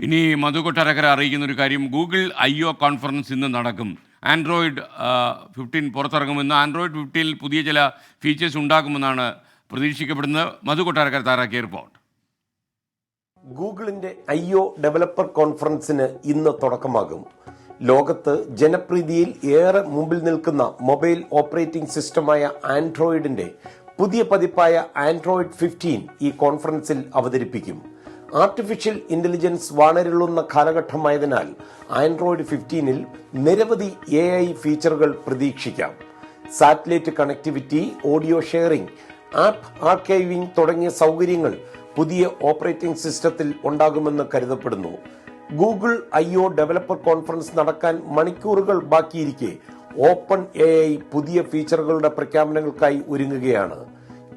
ഇനി മധു കൊട്ടാരക്കര അറിയിക്കുന്ന ഒരു കാര്യം, ഗൂഗിൾ I/O കോൺഫറൻസ് ഇന്ന് നടക്കും. ആൻഡ്രോയിഡ് 15 പുറത്തിറങ്ങുമെന്ന്. ആൻഡ്രോയിഡ് 15 പുതിയ ചില ഫീച്ചേഴ്സ് ഉണ്ടാകുമെന്നാണ് പ്രതീക്ഷിക്കപ്പെടുന്നത്. മധു കൊട്ടാരക്കര തയ്യാറാക്കിയ റിപ്പോർട്ട്. ഗൂഗിളിന്റെ I/O ഡെവലപ്പർ കോൺഫറൻസിന് ഇന്ന് തുടക്കമാകും. ലോകത്ത് ജനപ്രീതിയിൽ ഏറെ മുമ്പിൽ നിൽക്കുന്ന മൊബൈൽ ഓപ്പറേറ്റിംഗ് സിസ്റ്റമായ ആൻഡ്രോയിഡിന്റെ പുതിയ പതിപ്പായ ആൻഡ്രോയിഡ് 15 ഈ കോൺഫറൻസിൽ അവതരിപ്പിക്കും. ആർട്ടിഫിഷ്യൽ ഇന്റലിജൻസ് വാണരുളുന്ന കാലഘട്ടമായതിനാൽ ആൻഡ്രോയിഡ് 15-ൽ നിരവധി AI ഫീച്ചറുകൾ പ്രതീക്ഷിക്കാം. Satellite connectivity, audio sharing, app archiving തുടങ്ങിയ സൗകര്യങ്ങൾ പുതിയ ഓപ്പറേറ്റിംഗ് സിസ്റ്റത്തിൽ ഉണ്ടാകുമെന്ന് കരുതപ്പെടുന്നു. ഗൂഗിൾ I/O ഡെവലപ്പർ കോൺഫറൻസ് നടക്കാൻ മണിക്കൂറുകൾ ബാക്കിയിരിക്കെ ഓപ്പൺ AI പുതിയ ഫീച്ചറുകളുടെ പ്രഖ്യാപനങ്ങൾക്കായി ഒരുങ്ങുകയാണ്.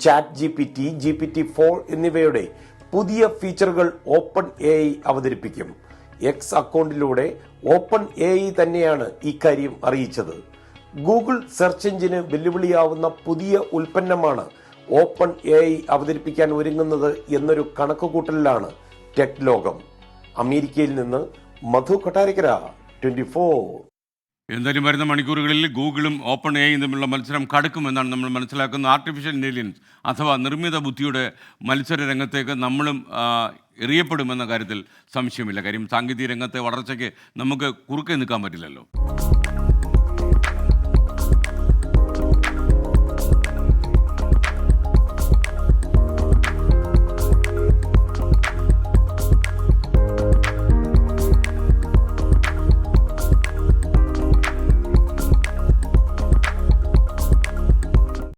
ചാറ്റ് GPT, GPT-4 എന്നിവയുടെ പുതിയ ഫീച്ചറുകൾ ഓപ്പൺ AI അവതരിപ്പിക്കും. X അക്കൗണ്ടിലൂടെ ഓപ്പൺ AI തന്നെയാണ് ഇക്കാര്യം അറിയിച്ചത്. ഗൂഗിൾ സെർച്ച് എഞ്ചിന് വെല്ലുവിളിയാവുന്ന പുതിയ ഉൽപ്പന്നമാണ് ഓപ്പൺ AI അവതരിപ്പിക്കാൻ ഒരുങ്ങുന്നത് എന്നൊരു കണക്കുകൂട്ടലിലാണ് ടെക് ലോകം. അമേരിക്കയിൽ നിന്ന് മധു കൊട്ടാരക്കര, 24. എന്തായാലും വരുന്ന മണിക്കൂറുകളിൽ ഗൂഗിളും ഓപ്പൺ AI തമ്മിലുള്ള മത്സരം കടുക്കുമെന്നാണ് നമ്മൾ മനസ്സിലാക്കുന്നത്. ആർട്ടിഫിഷ്യൽ ഇന്റലിജൻസ് അഥവാ നിർമ്മിത ബുദ്ധിയുടെ മത്സര രംഗത്തേക്ക് നമ്മളും എറിയപ്പെടുമെന്ന കാര്യത്തിൽ സംശയമില്ല. കാര്യം സാങ്കേതിക രംഗത്തെ വളർച്ചയ്ക്ക് നമുക്ക് കുറുക്കെ നിൽക്കാൻ പറ്റില്ലല്ലോ.